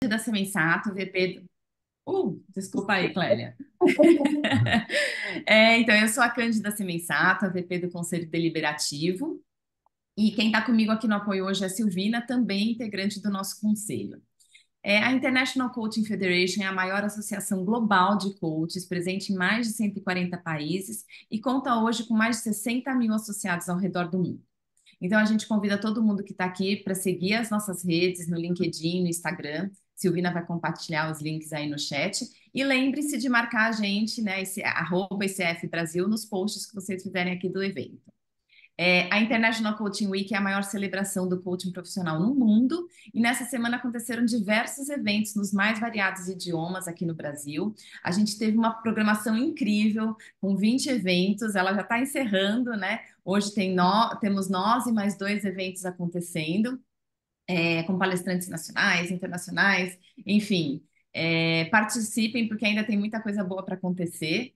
da Semensato, VP do... desculpa aí, Clélia. Então, eu sou a Cândida Semensato, a VP do Conselho Deliberativo, e quem está comigo aqui no apoio hoje é a Silvina, também integrante do nosso conselho. A International Coaching Federation é a maior associação global de coaches, presente em mais de 140 países e conta hoje com mais de 60 mil associados ao redor do mundo. Então, a gente convida todo mundo que está aqui para seguir as nossas redes no LinkedIn, no Instagram. Silvina vai compartilhar os links aí no chat. E lembre-se de marcar a gente, né, @ICF Brasil, nos posts que vocês fizerem aqui do evento. A International Coaching Week é a maior celebração do coaching profissional no mundo, e nessa semana aconteceram diversos eventos nos mais variados idiomas aqui no Brasil. A gente teve uma programação incrível, com 20 eventos, ela já está encerrando, né? Hoje temos nós e mais dois eventos acontecendo, com palestrantes nacionais, internacionais, enfim. Participem, porque ainda tem muita coisa boa para acontecer.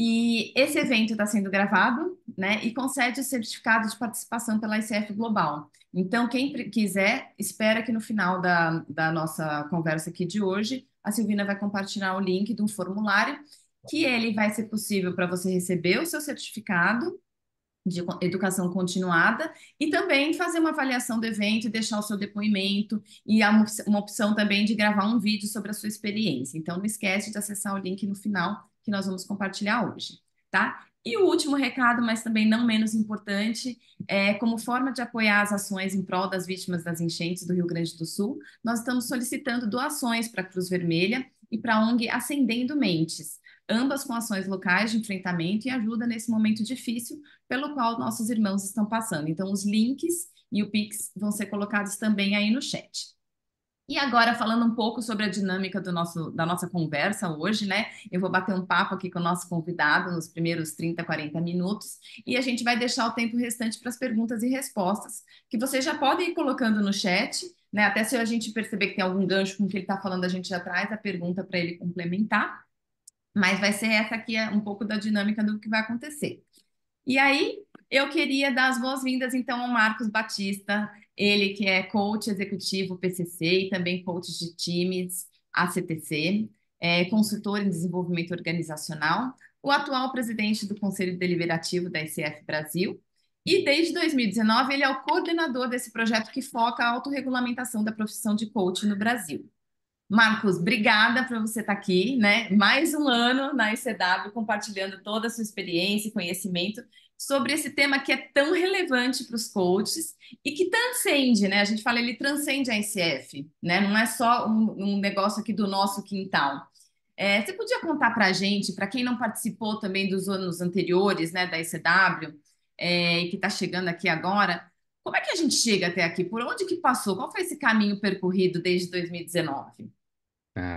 E esse evento está sendo gravado, né, e concede o certificado de participação pela ICF Global. Então, quem quiser, espera que no final da nossa conversa aqui de hoje, a Silvina vai compartilhar o link de um formulário, que ele vai ser possível para você receber o seu certificado de educação continuada e também fazer uma avaliação do evento e deixar o seu depoimento e há uma opção também de gravar um vídeo sobre a sua experiência. Então, não esquece de acessar o link no final que nós vamos compartilhar hoje, tá? E o último recado, mas também não menos importante, como forma de apoiar as ações em prol das vítimas das enchentes do Rio Grande do Sul, nós estamos solicitando doações para a Cruz Vermelha e para a ONG Acendendo Mentes, ambas com ações locais de enfrentamento e ajuda nesse momento difícil pelo qual nossos irmãos estão passando. Então, os links e o Pix vão ser colocados também aí no chat. E agora, falando um pouco sobre a dinâmica da nossa conversa hoje, né? Eu vou bater um papo aqui com o nosso convidado nos primeiros 30, 40 minutos, e a gente vai deixar o tempo restante para as perguntas e respostas, que você já pode ir colocando no chat, né? Até se a gente perceber que tem algum gancho com o que ele está falando, a gente já traz a pergunta para ele complementar. Mas vai ser essa aqui um pouco da dinâmica do que vai acontecer. E aí, eu queria dar as boas-vindas, então, ao Marcos Batista, ele que é coach executivo PCC e também coach de times ACTC, consultor em desenvolvimento organizacional, o atual presidente do Conselho Deliberativo da ICF Brasil, e desde 2019 ele é o coordenador desse projeto que foca a autorregulamentação da profissão de coach no Brasil. Marcos, obrigada por você estar aqui, né? Mais um ano na ICW, compartilhando toda a sua experiência e conhecimento sobre esse tema que é tão relevante para os coaches e que transcende, né? A gente fala, ele transcende a ICF, né? Não é só um negócio aqui do nosso quintal. Você podia contar para a gente, para quem não participou também dos anos anteriores, né, da ICW, e que está chegando aqui agora, como é que a gente chega até aqui? Por onde que passou? Qual foi esse caminho percorrido desde 2019?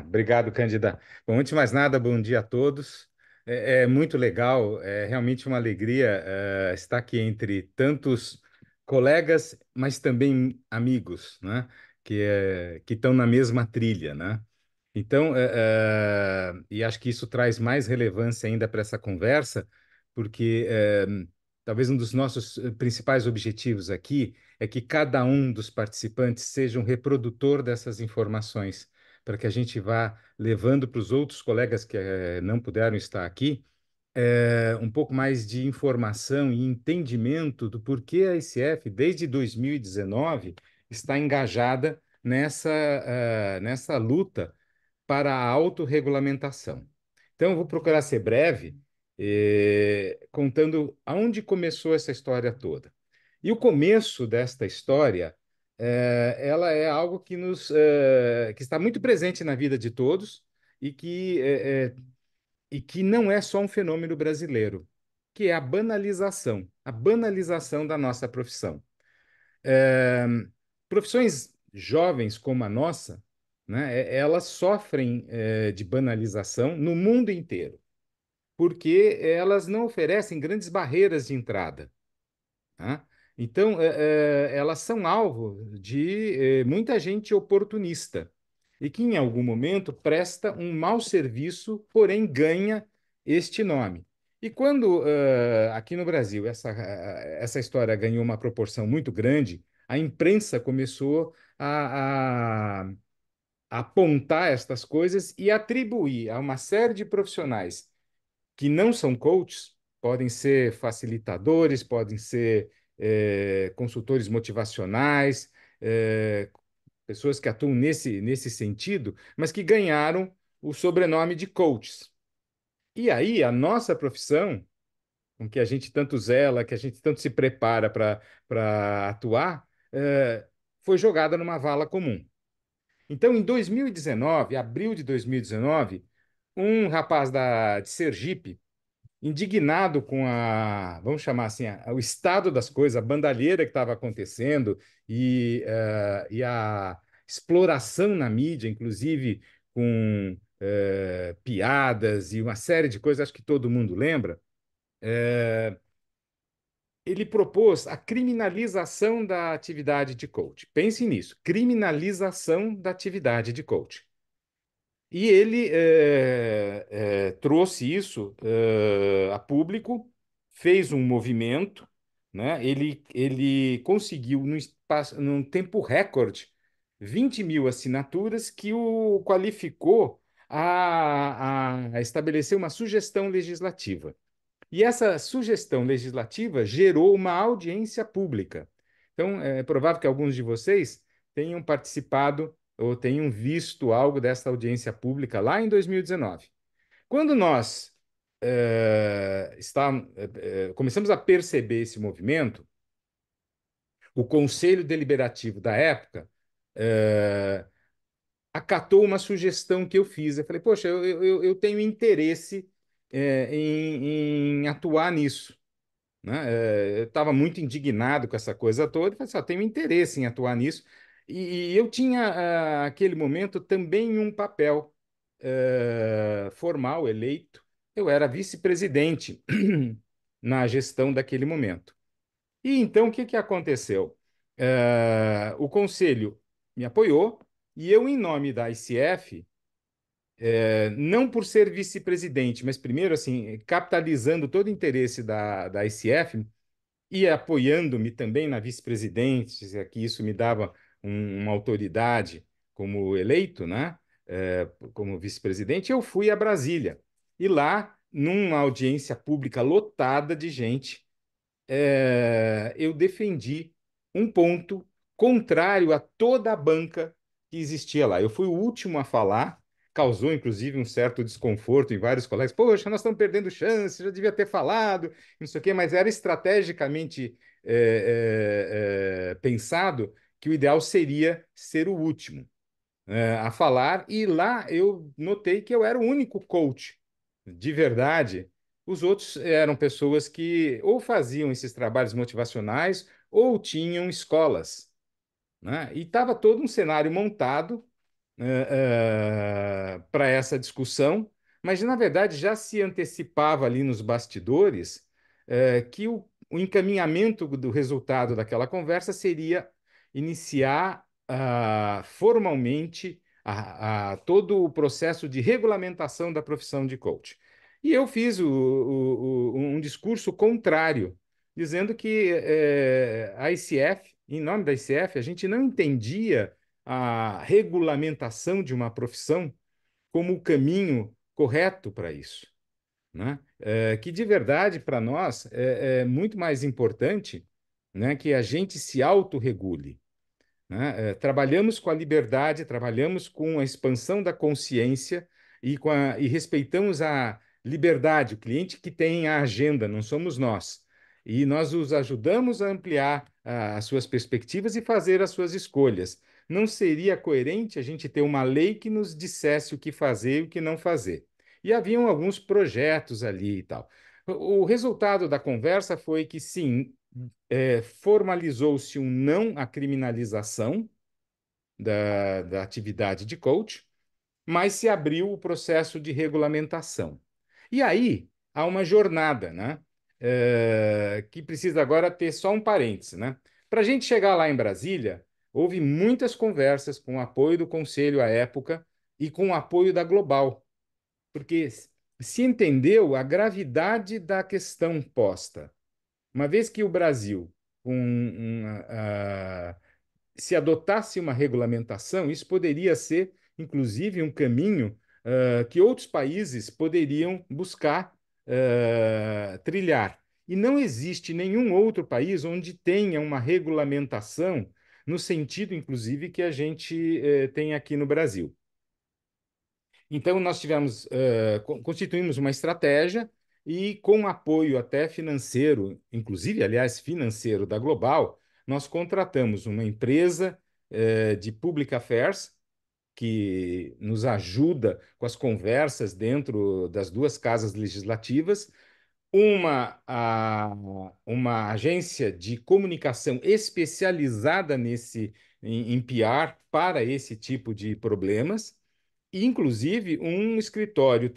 Obrigado, Cândida. Bom, antes de mais nada, bom dia a todos. É muito legal, é realmente uma alegria estar aqui entre tantos colegas, mas também amigos, né? Que estão na mesma trilha, né? Então, e acho que isso traz mais relevância ainda para essa conversa, porque talvez um dos nossos principais objetivos aqui é que cada um dos participantes seja um reprodutor dessas informações, para que a gente vá levando para os outros colegas que não puderam estar aqui um pouco mais de informação e entendimento do porquê a ICF, desde 2019, está engajada nessa luta para a autorregulamentação. Então, eu vou procurar ser breve, contando aonde começou essa história toda. E o começo desta história, ela é algo que está muito presente na vida de todos e que não é só um fenômeno brasileiro, que é a banalização da nossa profissão. É, Profissões jovens como a nossa, né, elas sofrem de banalização no mundo inteiro, porque elas não oferecem grandes barreiras de entrada, tá? Então, elas são alvo de muita gente oportunista e que, em algum momento, presta um mau serviço, porém ganha este nome. E quando, aqui no Brasil, essa história ganhou uma proporção muito grande, a imprensa começou apontar estas coisas e atribuir a uma série de profissionais que não são coaches, podem ser facilitadores, podem ser consultores motivacionais, pessoas que atuam nesse sentido, mas que ganharam o sobrenome de coaches. E aí, a nossa profissão, com que a gente tanto zela, que a gente tanto se prepara para atuar, foi jogada numa vala comum. Então, em 2019, abril de 2019, um rapaz de Sergipe, indignado com vamos chamar assim, o estado das coisas, a bandalheira que estava acontecendo e a exploração na mídia, inclusive com piadas e uma série de coisas, acho que todo mundo lembra. Ele propôs a criminalização da atividade de coach. Pense nisso, criminalização da atividade de coach. E ele trouxe isso a público, fez um movimento, né? Ele conseguiu, num tempo recorde, 20 mil assinaturas que o qualificou a estabelecer uma sugestão legislativa. E essa sugestão legislativa gerou uma audiência pública. Então, é provável que alguns de vocês tenham participado ou tenham visto algo dessa audiência pública lá em 2019. Quando nós começamos a perceber esse movimento, o Conselho Deliberativo da época acatou uma sugestão que eu fiz. Eu falei, poxa, eu tenho interesse em atuar nisso, né? Eu estava muito indignado com essa coisa toda, e falei assim, tenho interesse em atuar nisso. E eu tinha, naquele momento, também um papel formal, eleito. Eu era vice-presidente na gestão daquele momento. E então, o que que aconteceu? O conselho me apoiou e eu, em nome da ICF, não por ser vice-presidente, mas primeiro, assim, capitalizando todo o interesse da ICF, e apoiando-me também na vice-presidência, que isso me dava uma autoridade como eleito, né? Como vice-presidente, eu fui a Brasília. E lá, numa audiência pública lotada de gente, eu defendi um ponto contrário a toda a banca que existia lá. Eu fui o último a falar, causou inclusive um certo desconforto em vários colegas. Poxa, nós estamos perdendo chance, já devia ter falado, não sei o quê, mas era estrategicamente pensado que o ideal seria ser o último a falar, e lá eu notei que eu era o único coach de verdade. Os outros eram pessoas que ou faziam esses trabalhos motivacionais ou tinham escolas, né? E estava todo um cenário montado para essa discussão, mas na verdade já se antecipava ali nos bastidores que o encaminhamento do resultado daquela conversa seria iniciar formalmente todo o processo de regulamentação da profissão de coach. E eu fiz um discurso contrário, dizendo que a ICF, em nome da ICF, a gente não entendia a regulamentação de uma profissão como o caminho correto para isso, né? Que de verdade para nós é muito mais importante, né, que a gente se autorregule, né? Trabalhamos com a liberdade, trabalhamos com a expansão da consciência e respeitamos a liberdade, o cliente que tem a agenda, não somos nós. E nós os ajudamos a ampliar as suas perspectivas e fazer as suas escolhas. Não seria coerente a gente ter uma lei que nos dissesse o que fazer e o que não fazer. E haviam alguns projetos ali e tal. O resultado da conversa foi que, sim, formalizou-se um não à criminalização da atividade de coach, mas se abriu o processo de regulamentação. E aí há uma jornada, né? Que precisa agora ter só um parêntese, né? Para a gente chegar lá em Brasília, houve muitas conversas com o apoio do Conselho à época e com o apoio da Global, porque se entendeu a gravidade da questão posta. Uma vez que o Brasil se adotasse uma regulamentação, isso poderia ser, inclusive, um caminho que outros países poderiam buscar trilhar. E não existe nenhum outro país onde tenha uma regulamentação no sentido, inclusive, que a gente tem aqui no Brasil. Então, nós tivemos, constituímos uma estratégia e, com apoio até financeiro, inclusive, aliás, financeiro da Global, nós contratamos uma empresa, de Public Affairs, que nos ajuda com as conversas dentro das duas casas legislativas, uma agência de comunicação especializada em PR para esse tipo de problemas, e, inclusive, um escritório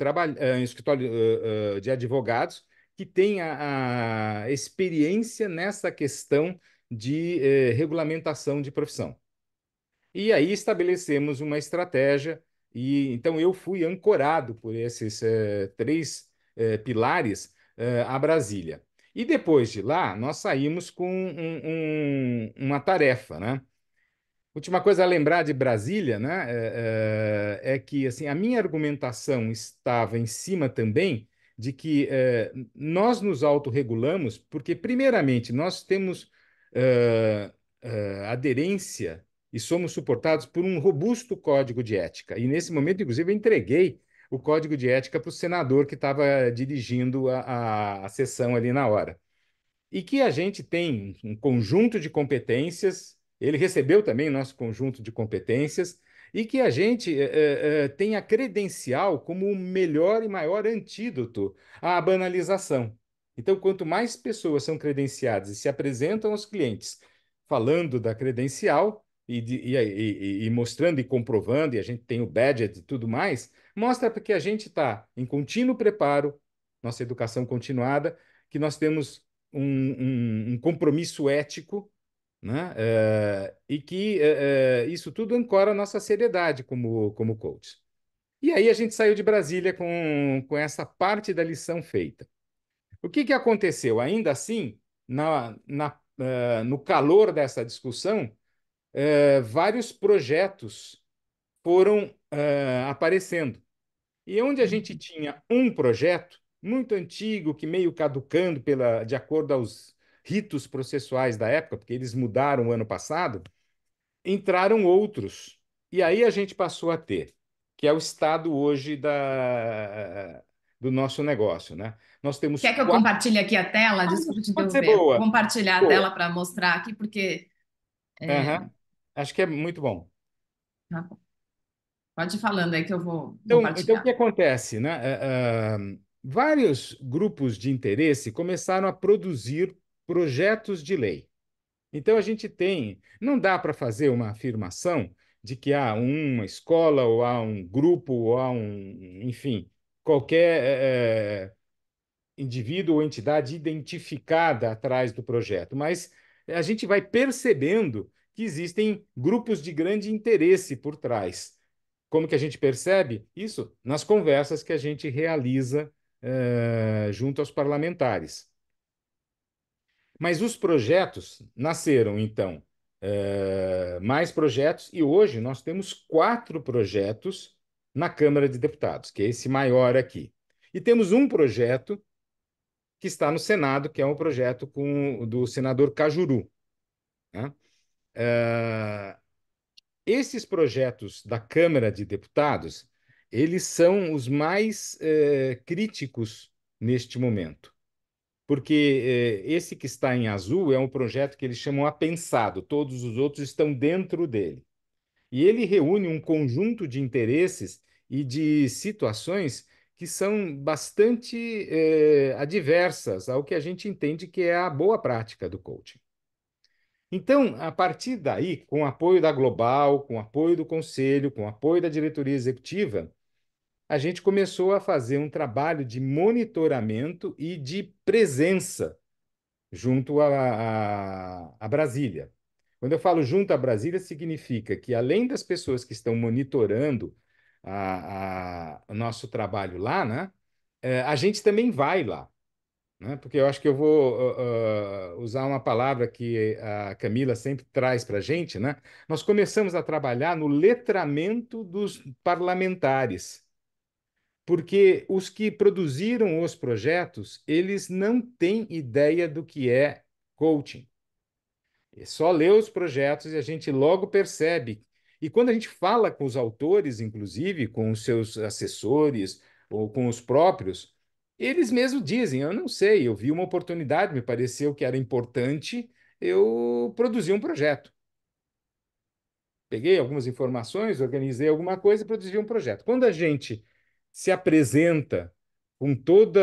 de advogados que tem a experiência nessa questão de regulamentação de profissão. E aí estabelecemos uma estratégia, e então eu fui ancorado por esses três pilares a Brasília. E depois de lá, nós saímos com uma tarefa, né? Última coisa a lembrar de Brasília, né, é que assim, a minha argumentação estava em cima também de que nós nos autorregulamos porque, primeiramente, nós temos aderência e somos suportados por um robusto código de ética. E, nesse momento, inclusive, eu entreguei o código de ética para o senador que estava dirigindo a sessão ali na hora, e que a gente tem um conjunto de competências, ele recebeu também nosso conjunto de competências, e que a gente tem a credencial como o melhor e maior antídoto à banalização. Então, quanto mais pessoas são credenciadas e se apresentam aos clientes falando da credencial e mostrando e comprovando, e a gente tem o badge e tudo mais, mostra que a gente está em contínuo preparo, nossa educação continuada, que nós temos um compromisso ético, né? E que isso tudo ancora a nossa seriedade como coach. E aí a gente saiu de Brasília com essa parte da lição feita. O que que aconteceu? Ainda assim, no calor dessa discussão, vários projetos foram aparecendo. E onde a gente tinha um projeto muito antigo, que meio caducando de acordo aos ritos processuais da época, porque eles mudaram o ano passado, entraram outros. E aí a gente passou a ter, que é o estado hoje do nosso negócio, né? Nós temos Quer que eu quatro. compartilhe aqui a tela? Desculpa te Pode ser interromper. Vou boa. compartilhar a tela Boa. para mostrar aqui, porque. Aham. Acho que é muito bom. Tá bom. Pode ir falando aí que eu vou Então, o que compartilhar. acontece, né? Vários grupos de interesse começaram a produzir projetos de lei. Então, a gente tem, não dá para fazer uma afirmação de que há uma escola, ou há um grupo, ou há enfim, qualquer indivíduo ou entidade identificada atrás do projeto, mas a gente vai percebendo que existem grupos de grande interesse por trás. Como que a gente percebe isso? Nas conversas que a gente realiza junto aos parlamentares. Mas os projetos nasceram, então, mais projetos, e hoje nós temos quatro projetos na Câmara de Deputados, que é esse maior aqui. E temos um projeto que está no Senado, que é um projeto do senador Cajuru, né? Eh, Esses projetos da Câmara de Deputados, eles são os mais críticos neste momento, porque esse que está em azul é um projeto que eles chamam apensado, todos os outros estão dentro dele. E ele reúne um conjunto de interesses e de situações que são bastante adversas ao que a gente entende que é a boa prática do coaching. Então, a partir daí, com o apoio da Global, com o apoio do Conselho, com o apoio da diretoria executiva, a gente começou a fazer um trabalho de monitoramento e de presença junto a Brasília. Quando eu falo junto a Brasília, significa que, além das pessoas que estão monitorando o nosso trabalho lá, né, a gente também vai lá. né? Porque eu acho que eu vou usar uma palavra que a Camila sempre traz para a gente, né? Nós começamos a trabalhar no letramento dos parlamentares, porque os que produziram os projetos, eles não têm ideia do que é coaching. É só ler os projetos e a gente logo percebe. E quando a gente fala com os autores, inclusive com os seus assessores ou com os próprios, eles mesmos dizem: eu não sei, eu vi uma oportunidade, me pareceu que era importante, eu produzi um projeto. Peguei algumas informações, organizei alguma coisa e produzi um projeto. Quando a gente se apresenta com toda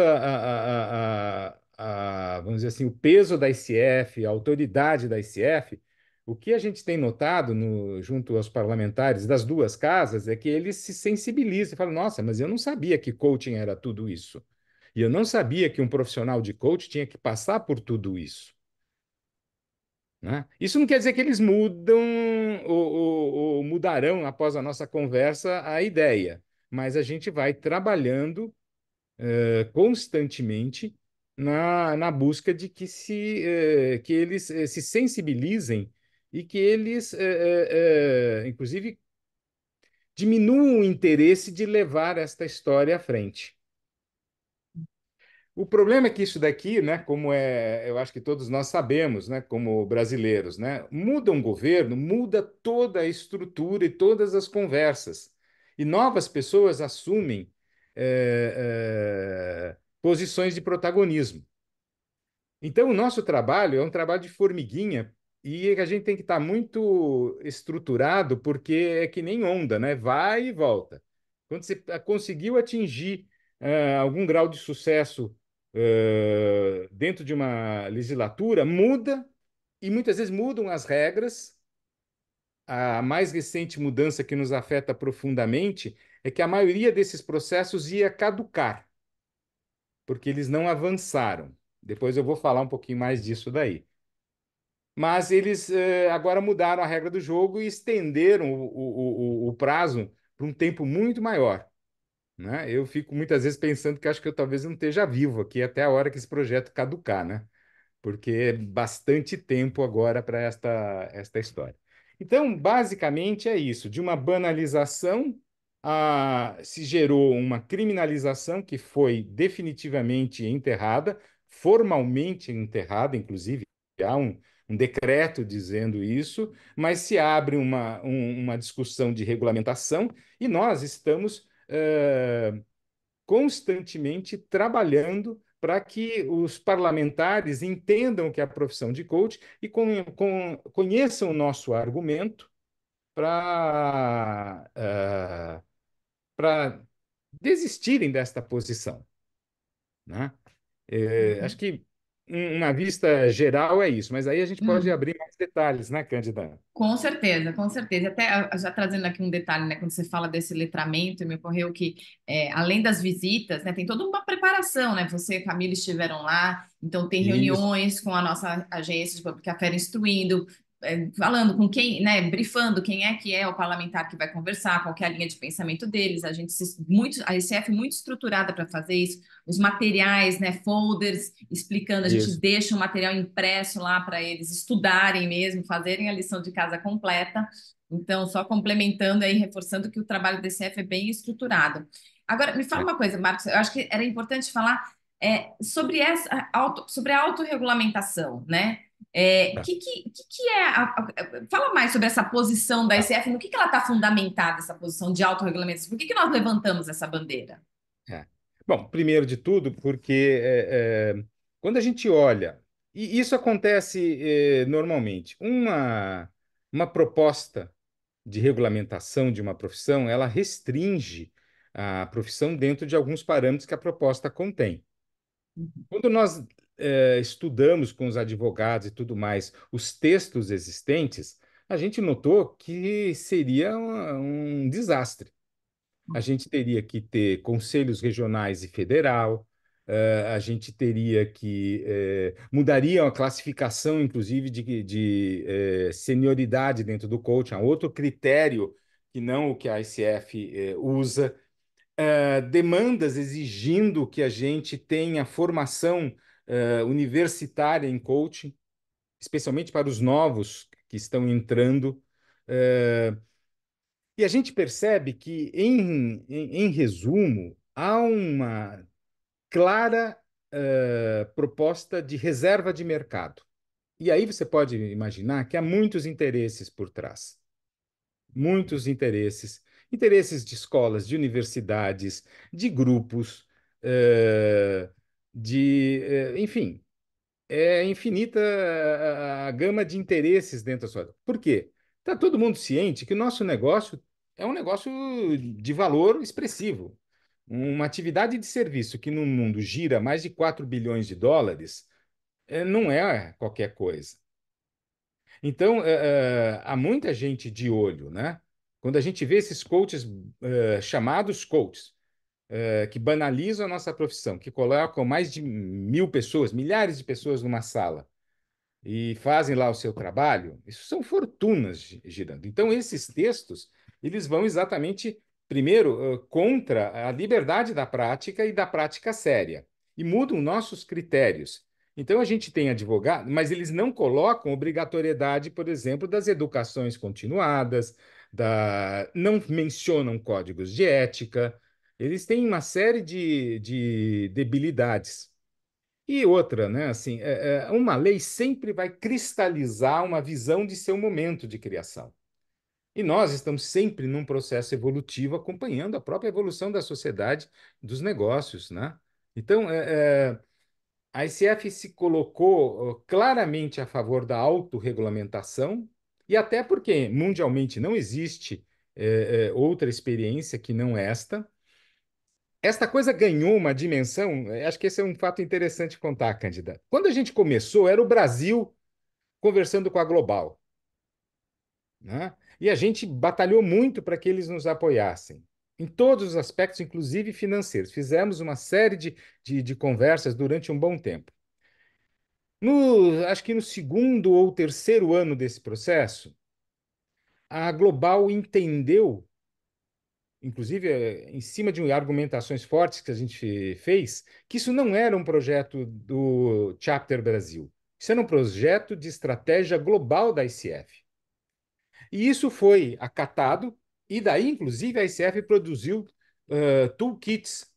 vamos dizer assim, o peso da ICF, a autoridade da ICF, o que a gente tem notado junto aos parlamentares das duas casas é que eles se sensibilizam e falam: nossa, mas eu não sabia que coaching era tudo isso. E eu não sabia que um profissional de coach tinha que passar por tudo isso. Né? Isso não quer dizer que eles mudam ou mudarão após a nossa conversa a ideia, mas a gente vai trabalhando constantemente na busca de que eles se sensibilizem e que eles, inclusive, diminuam o interesse de levar esta história à frente. O problema é que isso daqui, né, eu acho que todos nós sabemos, né, como brasileiros, né, muda um governo, muda toda a estrutura e todas as conversas. E novas pessoas assumem posições de protagonismo. Então, o nosso trabalho é um trabalho de formiguinha e a gente tem que estar muito estruturado, porque é que nem onda, né? Vai e volta. Quando você conseguiu atingir algum grau de sucesso dentro de uma legislatura, muda e muitas vezes mudam as regras. A mais recente mudança que nos afeta profundamente é que a maioria desses processos ia caducar, porque eles não avançaram. Depois eu vou falar um pouquinho mais disso daí. Mas eles agora mudaram a regra do jogo e estenderam o prazo para um tempo muito maior, né? Eu fico muitas vezes pensando que acho que eu talvez não esteja vivo aqui até a hora que esse projeto caducar, né? Porque é bastante tempo agora para esta história. Então, basicamente é isso. De uma banalização se gerou uma criminalização que foi definitivamente enterrada, formalmente enterrada, inclusive, há um decreto dizendo isso, mas se abre uma discussão de regulamentação e nós estamos constantemente trabalhando para que os parlamentares entendam o que é a profissão de coach e conheçam o nosso argumento para desistirem desta posição, né? Acho que uma vista geral é isso, mas aí a gente pode Hum. abrir mais detalhes, né, Cândida? Com certeza, com certeza. Até já trazendo aqui um detalhe, né? Quando você fala desse letramento, me ocorreu que, além das visitas, né, tem toda uma preparação, né? Você e a Camila estiveram lá, então tem Isso, reuniões com a nossa agência de Public Affairs instruindo, falando com quem, né? Brifando quem é que é o parlamentar que vai conversar, qual que é a linha de pensamento deles. A ICF é muito estruturada para fazer isso. Os materiais, né? Folders explicando, a gente isso. deixa o material impresso lá para eles estudarem mesmo, fazerem a lição de casa completa. Então, só complementando aí, reforçando que o trabalho do DCF é bem estruturado. Agora, me fala É, uma coisa, Marcos, eu acho que era importante falar sobre sobre a autorregulamentação, né? tá. Que é fala mais sobre essa posição da Tá. ICF, no que ela está fundamentada, essa posição de autorregulamentação? Por que nós levantamos essa bandeira? É. Bom, primeiro de tudo, porque quando a gente olha, e isso acontece normalmente, uma proposta de regulamentação de uma profissão, ela restringe a profissão dentro de alguns parâmetros que a proposta contém. Quando nós estudamos com os advogados e tudo mais os textos existentes, a gente notou que seria um desastre. A gente teria que ter conselhos regionais e federal, a gente teria que mudaria a classificação, inclusive, de senioridade dentro do coaching, há outro critério que não o que a ICF usa, demandas exigindo que a gente tenha formação universitária em coaching, especialmente para os novos que estão entrando. Eh, e a gente percebe que, em resumo, há uma clara proposta de reserva de mercado. E aí você pode imaginar que há muitos interesses por trás. Muitos interesses. Interesses de escolas, de universidades, de grupos, eh, enfim, é infinita a gama de interesses dentro da sua. Por quê? Está todo mundo ciente que o nosso negócio é um negócio de valor expressivo. Uma atividade de serviço que no mundo gira mais de 4 bilhões de dólares, não é qualquer coisa. Então, há muita gente de olho, né? Quando a gente vê esses coaches, chamados coaches, que banalizam a nossa profissão, que colocam mais de 1.000 pessoas, milhares de pessoas numa sala e fazem lá o seu trabalho, isso são fortunas girando. Então, esses textos, eles vão exatamente, primeiro, contra a liberdade da prática e da prática séria, e mudam nossos critérios. Então, a gente tem advogado, mas eles não colocam obrigatoriedade, por exemplo, das educações continuadas, não mencionam códigos de ética, eles têm uma série de debilidades. E outra, né? Assim, uma lei sempre vai cristalizar uma visão de seu momento de criação. E nós estamos sempre num processo evolutivo, acompanhando a própria evolução da sociedade, dos negócios, né? Então, a ICF se colocou claramente a favor da autorregulamentação, e até porque mundialmente não existe outra experiência que não esta. Esta coisa ganhou uma dimensão, acho que esse é um fato interessante contar, Cândida. Quando a gente começou, era o Brasil conversando com a Global, né? E a gente batalhou muito para que eles nos apoiassem, em todos os aspectos, inclusive financeiros. Fizemos uma série de conversas durante um bom tempo. Acho que no segundo ou terceiro ano desse processo, a Global entendeu, inclusive em cima de argumentações fortes que a gente fez, que isso não era um projeto do Chapter Brasil. Isso era um projeto de estratégia global da ICF. E isso foi acatado, e daí, inclusive, a ICF produziu toolkits,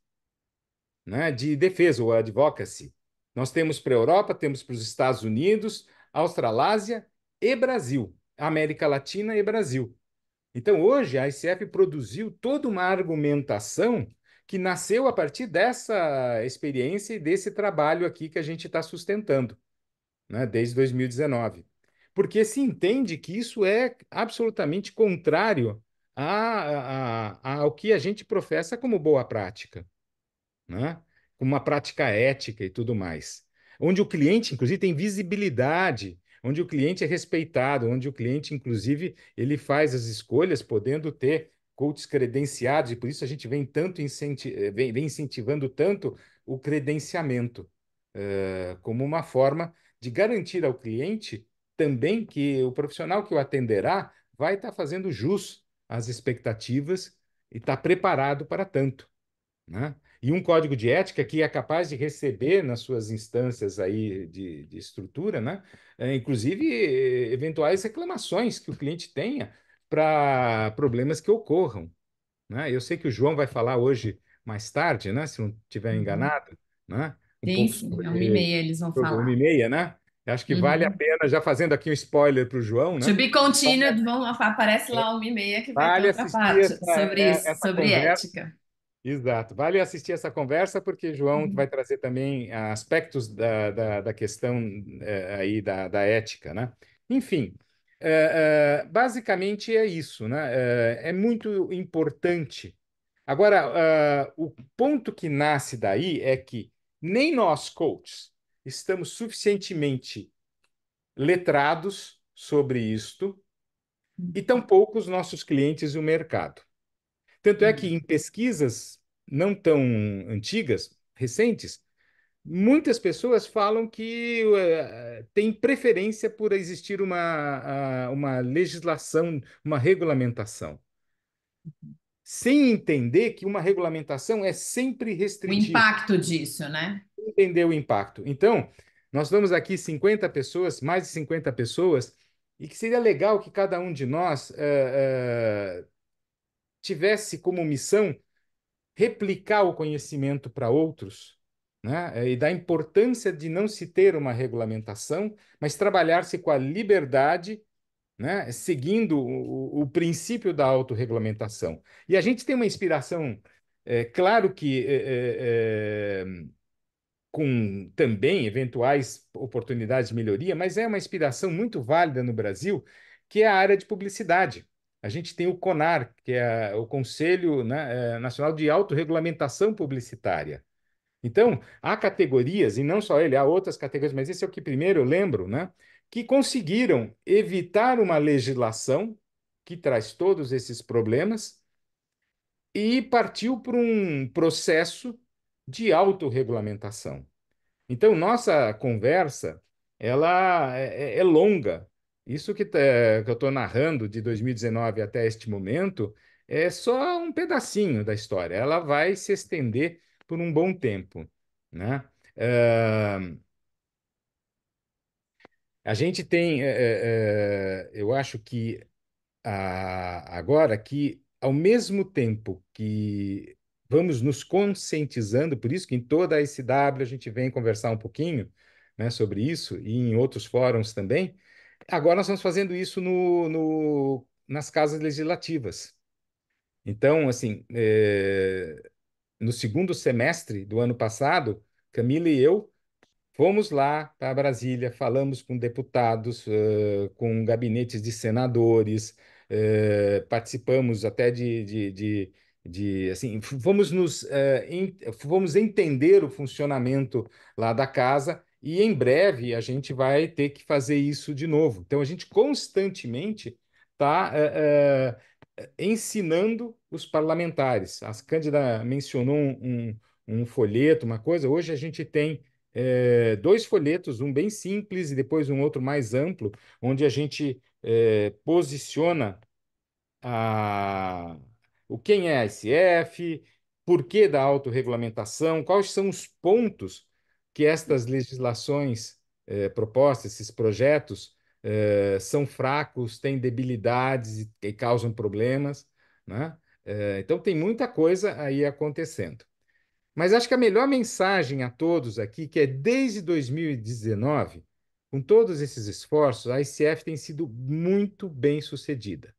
né, de defesa, ou advocacy. Nós temos para a Europa, temos para os Estados Unidos, Australásia e Brasil, América Latina e Brasil. Então, hoje, a ICF produziu toda uma argumentação que nasceu a partir dessa experiência e desse trabalho aqui que a gente está sustentando, né, desde 2019. Porque se entende que isso é absolutamente contrário ao que a gente professa como boa prática, né? Com uma prática ética e tudo mais. Onde o cliente, inclusive, tem visibilidade, onde o cliente é respeitado, onde o cliente, inclusive, ele faz as escolhas podendo ter coaches credenciados, e por isso a gente vem tanto vem incentivando tanto o credenciamento, como uma forma de garantir ao cliente também que o profissional que o atenderá vai estar fazendo jus às expectativas e está preparado para tanto, né? E um código de ética que é capaz de receber nas suas instâncias aí de estrutura, né? Inclusive eventuais reclamações que o cliente tenha para problemas que ocorram, né? Eu sei que o João vai falar hoje mais tarde, né? Se não estiver Uhum. enganado, né? Um Sim, pouco sim, é 1h30 eles vão sobre uma falar. e meia, né? Eu acho que vale a Uhum. pena, já fazendo aqui um spoiler para o João, To né? be continued, aparece lá 1h30 que vai ter Vale outra assistir parte sobre isso, essa sobre conversa. ética. Exato. Vale assistir essa conversa, porque João Uhum. vai trazer também aspectos da questão aí da ética, né? Enfim, basicamente é isso, né? É muito importante. Agora, o ponto que nasce daí é que nem nós, coaches, estamos suficientemente letrados sobre isto, e tampouco os nossos clientes e o mercado. Tanto é que Uhum. em pesquisas não tão antigas, recentes, muitas pessoas falam que tem preferência por existir uma legislação, uma regulamentação. sem entender que uma regulamentação é sempre O restritiva, impacto disso, né? entender o impacto. Então, nós estamos aqui 50 pessoas, mais de 50 pessoas, e que seria legal que cada um de nós tivesse como missão replicar o conhecimento para outros, né? E da importância de não se ter uma regulamentação, mas trabalhar-se com a liberdade, né? Seguindo o princípio da autorregulamentação. E a gente tem uma inspiração, claro que com também eventuais oportunidades de melhoria, mas é uma inspiração muito válida no Brasil, que é a área de publicidade. A gente tem o CONAR, que é o Conselho, né, Nacional de Autorregulamentação Publicitária. Então, há categorias, e não só ele, há outras categorias, mas esse é o que primeiro eu lembro, né, que conseguiram evitar uma legislação que traz todos esses problemas e partiu para um processo de autorregulamentação. Então, nossa conversa, ela é longa. Isso que eu estou narrando de 2019 até este momento é só um pedacinho da história. Ela vai se estender por um bom tempo, né? Eh, a gente tem, eu acho que agora que, ao mesmo tempo que vamos nos conscientizando, por isso que em toda a SW a gente vem conversar um pouquinho, né, sobre isso, e em outros fóruns também, agora nós estamos fazendo isso nas casas legislativas. Então, assim, no segundo semestre do ano passado, Camila e eu fomos lá para Brasília, falamos com deputados, com gabinetes de senadores, participamos até assim, fomos entender o funcionamento lá da casa e em breve a gente vai ter que fazer isso de novo. Então a gente constantemente está ensinando os parlamentares. A Cândida mencionou um folheto, uma coisa. Hoje a gente tem dois folhetos, um bem simples e depois um outro mais amplo, onde a gente posiciona a, o quem é a SF, por que da autorregulamentação, quais são os pontos que estas legislações propostas, esses projetos, são fracos, têm debilidades e causam problemas, né? Então tem muita coisa aí acontecendo. Mas acho que a melhor mensagem a todos aqui, que é desde 2019, com todos esses esforços, a ICF tem sido muito bem sucedida,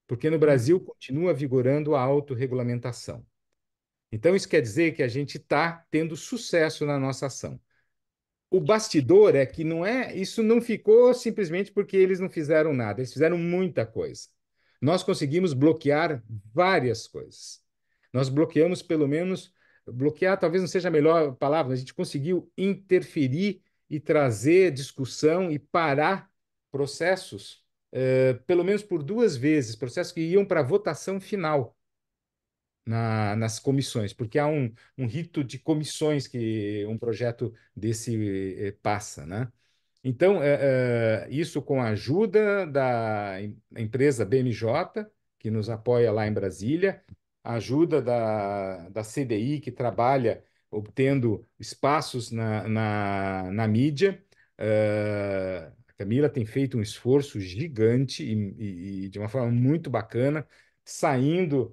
porque no Brasil continua vigorando a autorregulamentação. Então, isso quer dizer que a gente está tendo sucesso na nossa ação. O bastidor é que não é, isso não ficou simplesmente porque eles não fizeram nada, eles fizeram muita coisa. Nós conseguimos bloquear várias coisas. Nós bloqueamos, pelo menos, bloquear talvez não seja a melhor palavra, mas a gente conseguiu interferir e trazer discussão e parar processos, pelo menos por duas vezes, processos que iam para a votação final nas comissões, porque há um rito de comissões que um projeto desse passa, né? Então, isso com a ajuda da empresa BMJ, que nos apoia lá em Brasília, a ajuda da CDI, que trabalha obtendo espaços na mídia. A Camila tem feito um esforço gigante e de uma forma muito bacana, saindo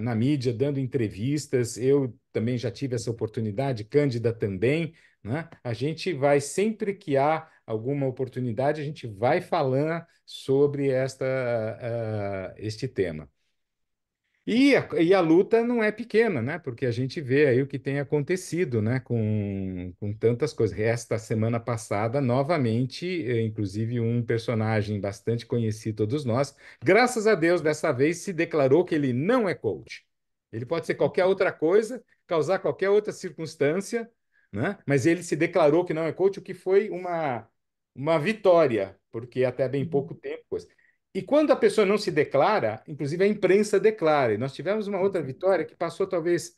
na mídia, dando entrevistas. Eu também já tive essa oportunidade, Cândida também, né? A gente vai, sempre que há alguma oportunidade, a gente vai falando sobre este tema. E a luta não é pequena, né? Porque a gente vê aí o que tem acontecido, né? Com tantas coisas. Esta semana passada, novamente, inclusive um personagem bastante conhecido todos nós, graças a Deus, dessa vez se declarou que ele não é coach. Ele pode ser qualquer outra coisa, causar qualquer outra circunstância, né? Mas ele se declarou que não é coach, o que foi uma vitória, porque até bem pouco tempo. E quando a pessoa não se declara, inclusive a imprensa declara. E nós tivemos uma outra vitória que passou talvez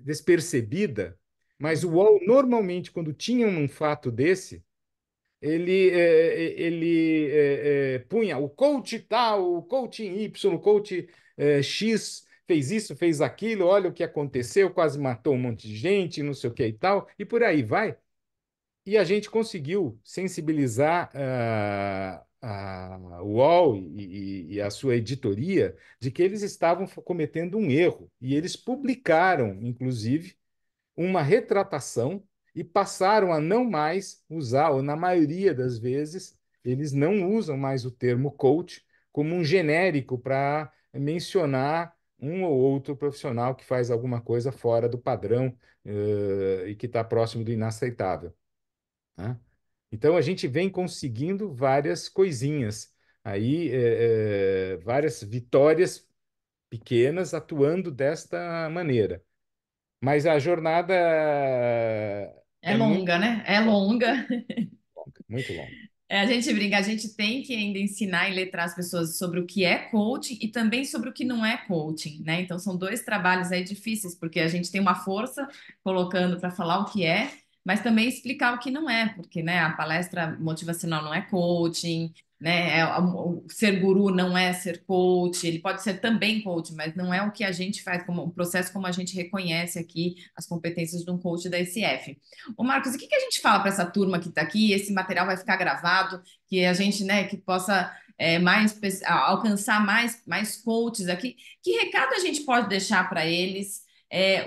despercebida, mas o UOL normalmente, quando tinha um fato desse, ele punha o coach tal, o coach Y, o coach X fez isso, fez aquilo, olha o que aconteceu, quase matou um monte de gente, não sei o que e tal, e por aí vai. E a gente conseguiu sensibilizar a UOL e a sua editoria de que eles estavam cometendo um erro. E eles publicaram, inclusive, uma retratação e passaram a não mais usar, ou na maioria das vezes, eles não usam mais o termo coach como um genérico para mencionar um ou outro profissional que faz alguma coisa fora do padrão, e que está próximo do inaceitável, né? Então a gente vem conseguindo várias coisinhas aí, várias vitórias pequenas atuando desta maneira. Mas a jornada É é muito longa, né? É longa, longa. muito longa. É, a gente brinca, a gente tem que ainda ensinar e letrar as pessoas sobre o que é coaching e também sobre o que não é coaching, né? Então são dois trabalhos aí difíceis, porque a gente tem uma força colocando para falar o que é, mas também explicar o que não é, porque, né, a palestra motivacional não é coaching, né? Ser guru não é ser coach, ele pode ser também coach, mas não é o que a gente faz como o processo como a gente reconhece aqui as competências de um coach da SF. Ô Marcos, o que que a gente fala para essa turma que está aqui? Esse material vai ficar gravado, que a gente, né, que possa alcançar mais coaches aqui. Que recado a gente pode deixar para eles?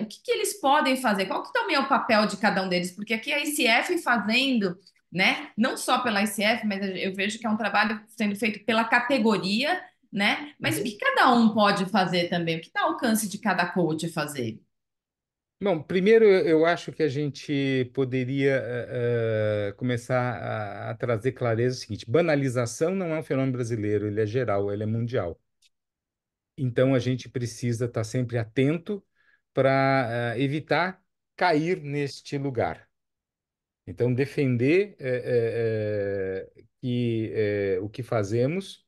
O que que eles podem fazer? Qual que também é o papel de cada um deles? Porque aqui a ICF fazendo, né, não só pela ICF, mas eu vejo que é um trabalho sendo feito pela categoria, né? Mas o que Uhum. cada um pode fazer também? O que está ao alcance de cada coach fazer? Bom, primeiro eu acho que a gente poderia começar a trazer clareza o seguinte: banalização não é um fenômeno brasileiro, ele é geral, ele é mundial. Então a gente precisa estar sempre atento para evitar cair neste lugar. Então, defender que o que fazemos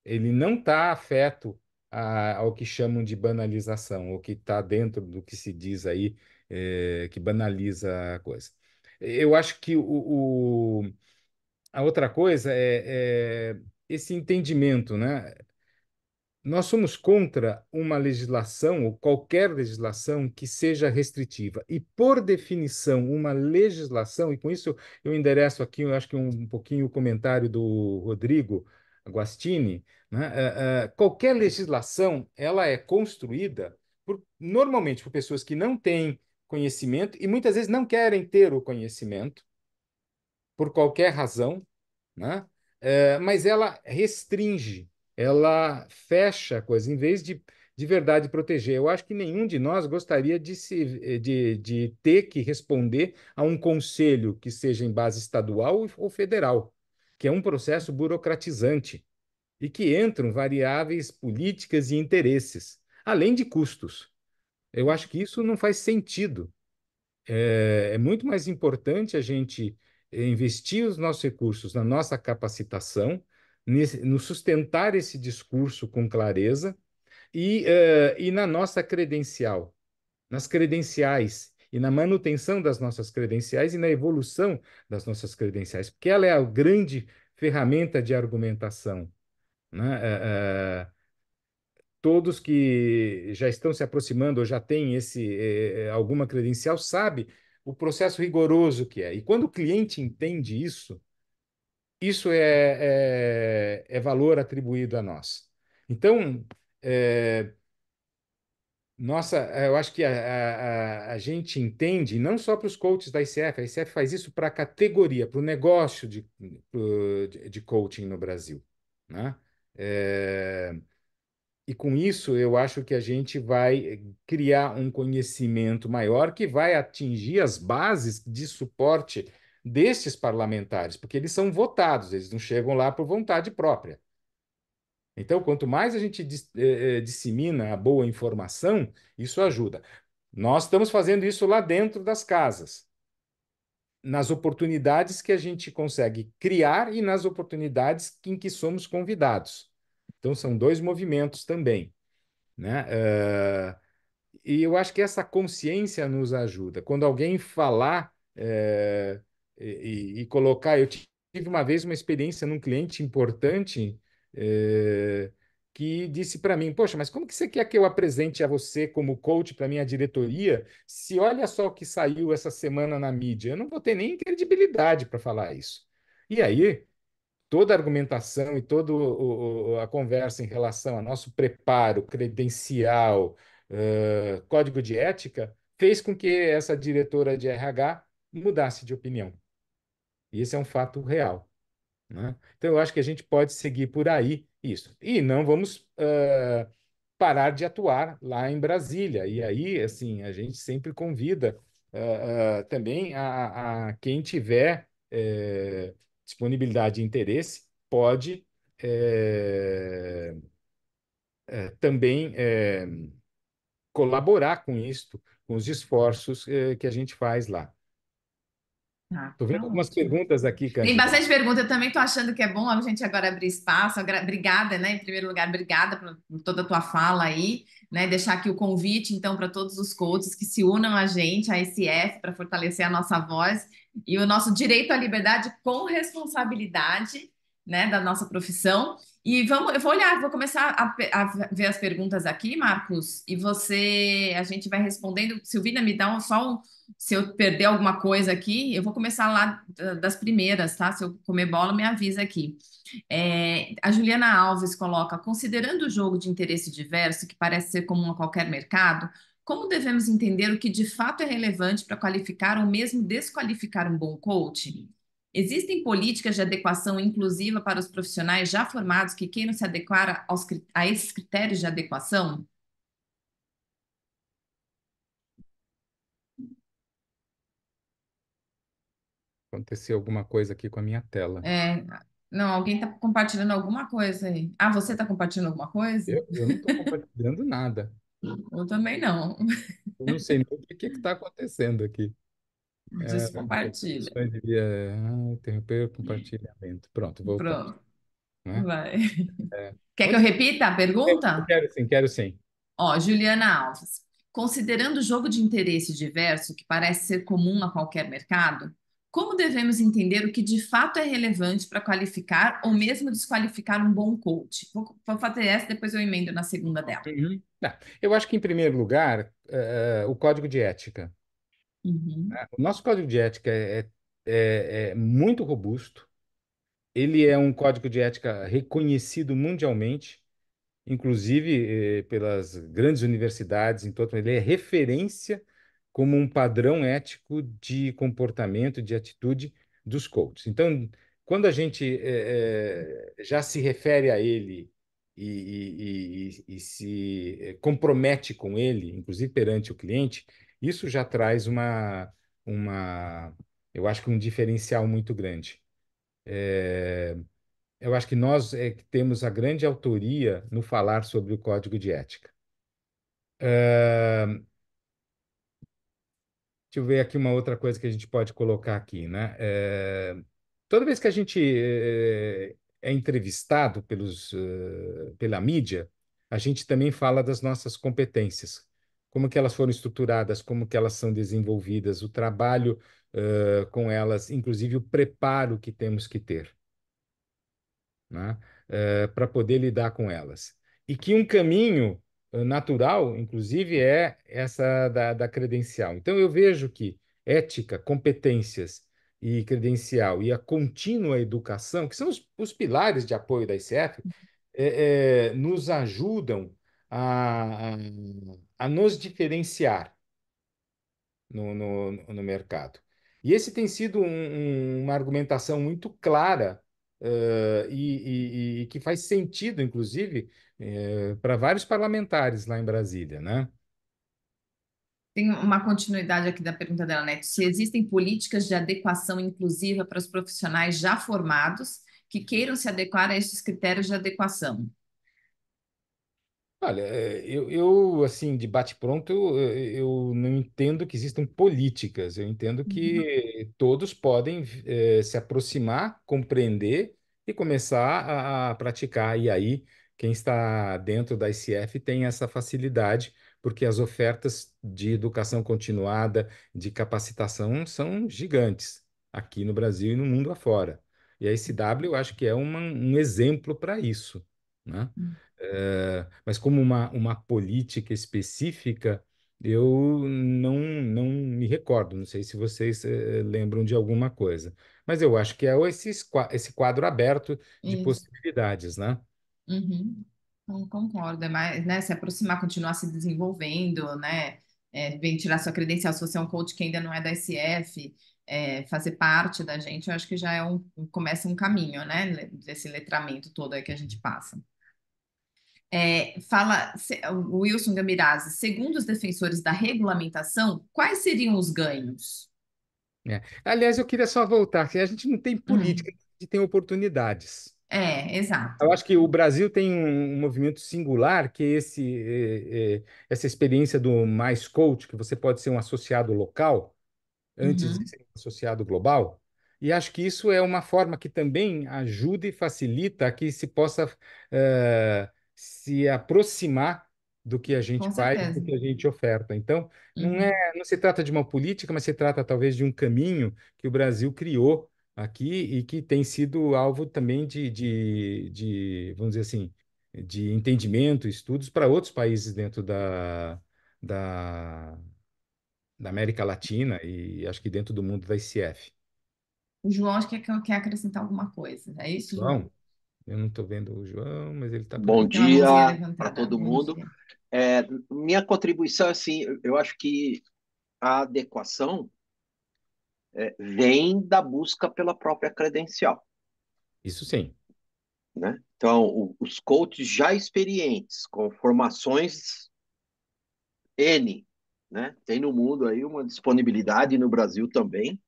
ele não está afeto ao que chamam de banalização, o que está dentro do que se diz aí, que banaliza a coisa. Eu acho que a outra coisa é esse entendimento, né? Nós somos contra uma legislação, ou qualquer legislação, que seja restritiva. E, por definição, uma legislação, e com isso eu endereço aqui, eu acho que um pouquinho o comentário do Rodrigo Guastini, né? Qualquer legislação, ela é construída normalmente por pessoas que não têm conhecimento e muitas vezes não querem ter o conhecimento, por qualquer razão, né? Mas ela restringe, ela fecha a coisa, em vez de verdade proteger. Eu acho que nenhum de nós gostaria de ter que responder a um conselho que seja em base estadual ou federal, que é um processo burocratizante e que entram variáveis políticas e interesses, além de custos. Eu acho que isso não faz sentido. É muito mais importante a gente investir os nossos recursos na nossa capacitação, no sustentar esse discurso com clareza e na nossa credencial, nas credenciais e na manutenção das nossas credenciais e na evolução das nossas credenciais, porque ela é a grande ferramenta de argumentação, né? Todos que já estão se aproximando ou já têm alguma credencial sabe o processo rigoroso que é. E quando o cliente entende isso, isso é valor atribuído a nós. Então, é, eu acho que a gente entende, não só para os coaches da ICF, a ICF faz isso para a categoria, para o negócio de coaching no Brasil, né? É, e com isso, eu acho que a gente vai criar um conhecimento maior que vai atingir as bases de suporte destes parlamentares, porque eles são votados, eles não chegam lá por vontade própria. Então, quanto mais a gente dissemina a boa informação, isso ajuda. Nós estamos fazendo isso lá dentro das casas, nas oportunidades que a gente consegue criar e nas oportunidades em que somos convidados. Então, são dois movimentos também, né? E eu acho que essa consciência nos ajuda. Quando alguém falar e colocar, tive uma vez uma experiência num cliente importante, eh, que disse para mim: Poxa, mas como que você quer que eu apresente a você como coach para minha diretoria, se olha só o que saiu essa semana na mídia? Eu não vou ter nem credibilidade para falar isso. E aí, toda a argumentação e toda a conversa em relação ao nosso preparo credencial, código de ética, fez com que essa diretora de RH mudasse de opinião. E esse é um fato real, né? Então, eu acho que a gente pode seguir por aí isso. E não vamos parar de atuar lá em Brasília. E aí, assim, a gente sempre convida também a quem tiver disponibilidade e interesse, pode eh, também colaborar com isto, com os esforços que a gente faz lá. Ah, Estou vendo tá algumas ótimo. perguntas aqui, Tem Cândida. bastante pergunta. Eu também estou achando que é bom a gente agora abrir espaço. Obrigada, né? Em primeiro lugar, obrigada por toda a tua fala aí, né? Deixar aqui o convite, então, para todos os coaches que se unam a gente, a SF, para fortalecer a nossa voz e o nosso direito à liberdade com responsabilidade, né? Da nossa profissão. E vamos, eu vou olhar, vou começar a ver as perguntas aqui, Marcos, e a gente vai respondendo. Silvina, me dá se eu perder alguma coisa aqui, eu vou começar lá das primeiras, tá? Se eu comer bola, me avisa aqui. A Juliana Alves coloca: considerando o jogo de interesse diverso, que parece ser comum a qualquer mercado, como devemos entender o que de fato é relevante para qualificar ou mesmo desqualificar um bom coach? Existem políticas de adequação inclusiva para os profissionais já formados que queiram se adequar a esses critérios de adequação? Aconteceu alguma coisa aqui com a minha tela. É, não, alguém está compartilhando alguma coisa aí. Ah, você está compartilhando alguma coisa? Eu não estou compartilhando nada. Eu também não. Eu não sei nem o que está acontecendo aqui. Descompartilha. Opções de via... interromper o compartilhamento. Pronto, voltamos, Pronto, né? vai. É, Quer que eu onde... repita a Eu pergunta? quero sim, quero sim. Ó, Juliana Alves. Considerando o jogo de interesse diverso, que parece ser comum a qualquer mercado, como devemos entender o que de fato é relevante para qualificar ou mesmo desqualificar um bom coach? Vou fazer essa, depois eu emendo na segunda dela. Uhum. Tá. Eu acho que, em primeiro lugar, o código de ética. Uhum. Né? O nosso código de ética é muito robusto. Ele é um código de ética reconhecido mundialmente, inclusive pelas grandes universidades em todo, ele é referência como um padrão ético de comportamento, de atitude dos coaches. Então, quando a gente já se refere a ele e se compromete com ele, inclusive perante o cliente, isso já traz eu acho que um diferencial muito grande. Eu acho que nós é que temos a grande autoria no falar sobre o código de ética. Deixa eu ver aqui uma outra coisa que a gente pode colocar aqui, né? Toda vez que a gente é entrevistado pela mídia, a gente também fala das nossas competências, como que elas foram estruturadas, como que elas são desenvolvidas, o trabalho com elas, inclusive o preparo que temos que ter, né, para poder lidar com elas. E que um caminho natural, inclusive, é essa da credencial. Então, eu vejo que ética, competências e credencial e a contínua educação, que são os pilares de apoio da ICF, nos ajudam a, a, a nos diferenciar no mercado. E esse tem sido uma argumentação muito clara, e que faz sentido, inclusive, para vários parlamentares lá em Brasília, né? Tem uma continuidade aqui da pergunta dela, né? Se existem políticas de adequação inclusiva para os profissionais já formados que queiram se adequar a estes critérios de adequação. Olha, assim, de bate-pronto, eu não entendo que existam políticas. Eu entendo Uhum. que todos podem, se aproximar, compreender e começar a praticar. E aí, quem está dentro da ICF tem essa facilidade, porque as ofertas de educação continuada, de capacitação, são gigantes aqui no Brasil e no mundo afora. E a SW eu acho que é um exemplo para isso, né? Mas como uma política específica, eu não me recordo. Não sei se vocês lembram de alguma coisa. Mas eu acho que é esse quadro aberto de Isso. possibilidades, né? Uhum. Concordo, é mais, né, se aproximar, continuar se desenvolvendo, né, vem tirar sua credencial, se você é um coach que ainda não é da SF, fazer parte da gente, eu acho que já começa um caminho, né, desse letramento todo aí que a gente passa. O Wilson Gamirazzi, segundo os defensores da regulamentação, quais seriam os ganhos? Aliás, eu queria só voltar, que a gente não tem política, Hum, a gente tem oportunidades. exato. Eu acho que o Brasil tem um movimento singular, que é essa experiência do Mais Coach, que você pode ser um associado local antes de Uhum, ser um associado global. E acho que isso é uma forma que também ajuda e facilita que se possa se aproximar do que a gente com faz, do certeza. que a gente oferta. Então, Uhum. não se trata de uma política, mas se trata talvez de um caminho que o Brasil criou aqui e que tem sido alvo também vamos dizer assim, de entendimento, estudos para outros países dentro da, da América Latina e acho que dentro do mundo da ICF. O João acho que quer acrescentar alguma coisa. É isso, João? João, eu não estou vendo o João, mas ele está por Bom Tem aqui. uma mãozinha dia para levantada. todo Bom mundo. dia. Minha contribuição, assim, eu acho que a adequação vem da busca pela própria credencial, Isso sim. né? Então, os coaches já experientes, com formações N, né? Tem no mundo aí uma disponibilidade no Brasil também.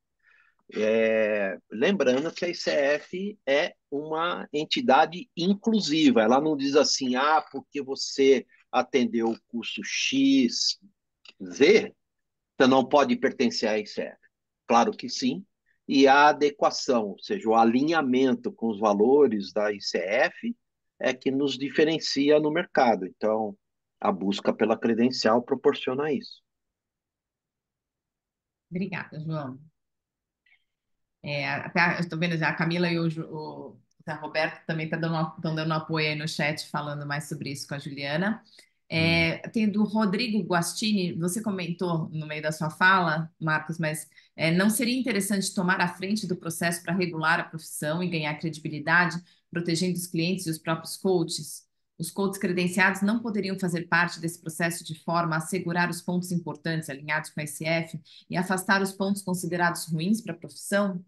Lembrando que a ICF é uma entidade inclusiva. Ela não diz assim, porque você atendeu o curso X, Z, você não pode pertencer à ICF. Claro que sim. E a adequação, ou seja, o alinhamento com os valores da ICF é que nos diferencia no mercado. Então, a busca pela credencial proporciona isso. Obrigada, João. Eu estou vendo já a Camila e o Zé Roberto também estão dando apoio aí no chat, falando mais sobre isso com a Juliana. Hum. Tem do Rodrigo Guastini, você comentou no meio da sua fala, Marcos, mas não seria interessante tomar a frente do processo para regular a profissão e ganhar credibilidade, protegendo os clientes e os próprios coaches? Os coaches credenciados não poderiam fazer parte desse processo de forma a assegurar os pontos importantes alinhados com a SF e afastar os pontos considerados ruins para a profissão?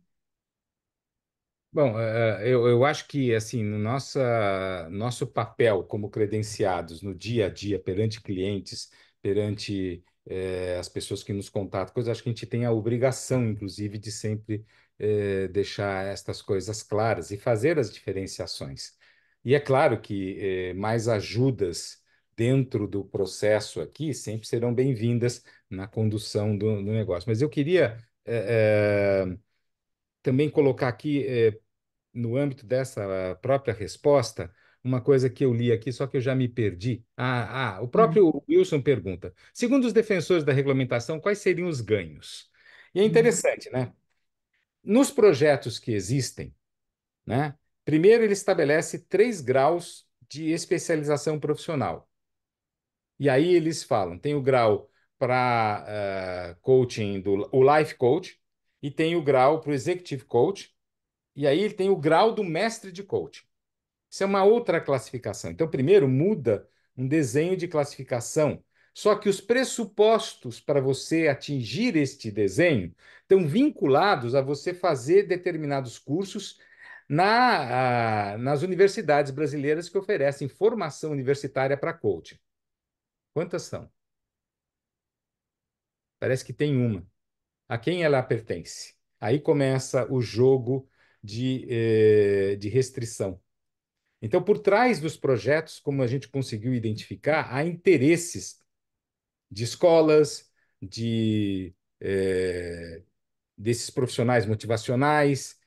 Bom, eu acho que assim, no nosso papel como credenciados no dia a dia perante clientes, perante as pessoas que nos contatam, coisas, acho que a gente tem a obrigação, inclusive, de sempre deixar estas coisas claras e fazer as diferenciações. E é claro que mais ajudas dentro do processo aqui sempre serão bem-vindas na condução do negócio. Mas eu queria também colocar aqui no âmbito dessa própria resposta, uma coisa que eu li aqui, só que eu já me perdi. O Uhum, próprio Wilson pergunta: segundo os defensores da regulamentação, quais seriam os ganhos? E é uhum, interessante, né? Nos projetos que existem, né? Primeiro, ele estabelece 3 graus de especialização profissional. E aí eles falam: tem o grau para coaching, o life coach, e tem o grau para o executive coach, e aí ele tem o grau do mestre de coaching. Isso é uma outra classificação. Então, primeiro, muda um desenho de classificação. Só que os pressupostos para você atingir este desenho estão vinculados a você fazer determinados cursos nas universidades brasileiras que oferecem formação universitária para coaching. Quantas são? Parece que tem uma. A quem ela pertence? Aí começa o jogo de restrição. Então, por trás dos projetos, como a gente conseguiu identificar, há interesses de escolas, desses profissionais motivacionais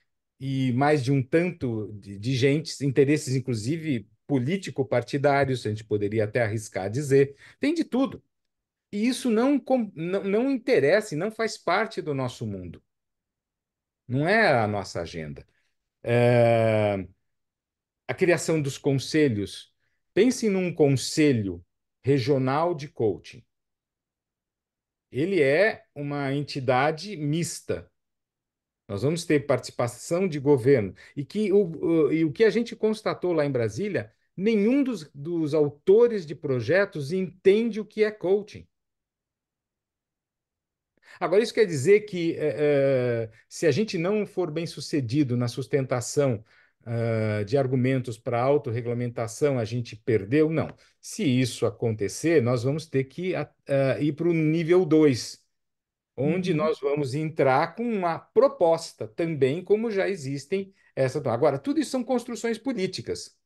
e mais de um tanto de gente, interesses inclusive político-partidários, a gente poderia até arriscar dizer, tem de tudo. E isso não interessa e não faz parte do nosso mundo, não é a nossa agenda. A criação dos conselhos. Pense num conselho regional de coaching. Ele é uma entidade mista. Nós vamos ter participação de governo. E o que a gente constatou lá em Brasília, nenhum dos autores de projetos entende o que é coaching. Agora, isso quer dizer que se a gente não for bem sucedido na sustentação de argumentos para autorregulamentação, a gente perdeu? Não. Se isso acontecer, nós vamos ter que ir para o nível 2, onde Uhum. nós vamos entrar com uma proposta também, como já existem essa. Agora, tudo isso são construções políticas.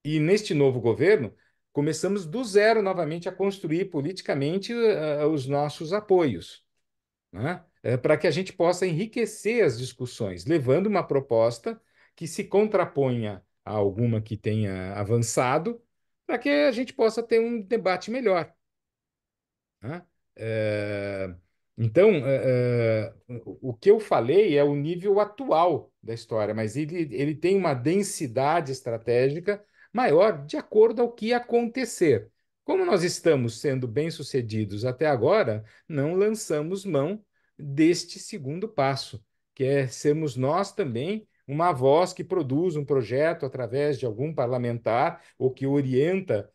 E neste novo governo, começamos do zero novamente a construir politicamente os nossos apoios, né? Para que a gente possa enriquecer as discussões, levando uma proposta que se contraponha a alguma que tenha avançado, para que a gente possa ter um debate melhor, né? É, então, o que eu falei é o nível atual da história, mas ele tem uma densidade estratégica maior de acordo ao que acontecer. Como nós estamos sendo bem-sucedidos até agora, não lançamos mão deste segundo passo, que é sermos nós também uma voz que produz um projeto através de algum parlamentar ou que orienta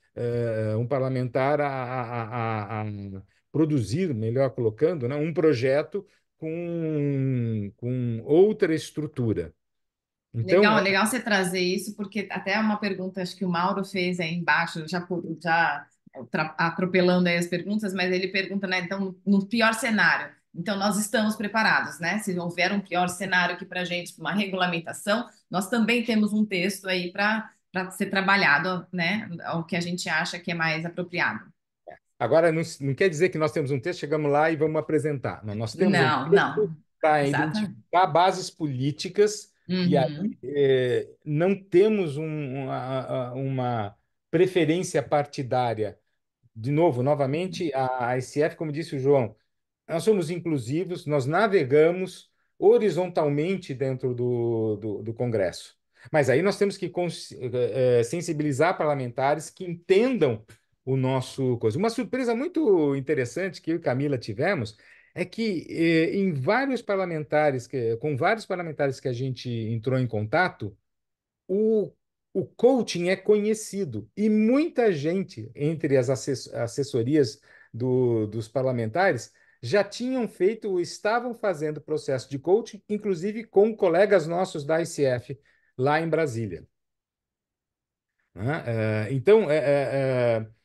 um parlamentar a produzir, melhor colocando, né, um projeto com outra estrutura. Então, Legal, legal você trazer isso, porque até uma pergunta, acho que o Mauro fez aí embaixo, já atropelando aí as perguntas, mas ele pergunta, né, então, no pior cenário, então nós estamos preparados, né? Se houver um pior cenário aqui para a gente, uma regulamentação, nós também temos um texto aí para ser trabalhado, né? O que a gente acha que é mais apropriado. agora não quer dizer que nós temos um texto, chegamos lá e vamos apresentar. Não, nós temos um Não, texto não, para exatamente. identificar bases políticas e aí Uhum. não temos uma preferência partidária. De novo, novamente, a ICF, como disse o João, nós somos inclusivos, nós navegamos horizontalmente dentro do Congresso. Mas aí nós temos que sensibilizar parlamentares que entendam o nosso coisa. Uma surpresa muito interessante que eu e Camila tivemos é que em vários parlamentares, com vários parlamentares que a gente entrou em contato, o, o coaching é conhecido e muita gente, entre as assessorias dos parlamentares, já tinham feito ou estavam fazendo processo de coaching, inclusive com colegas nossos da ICF lá em Brasília, né? Então,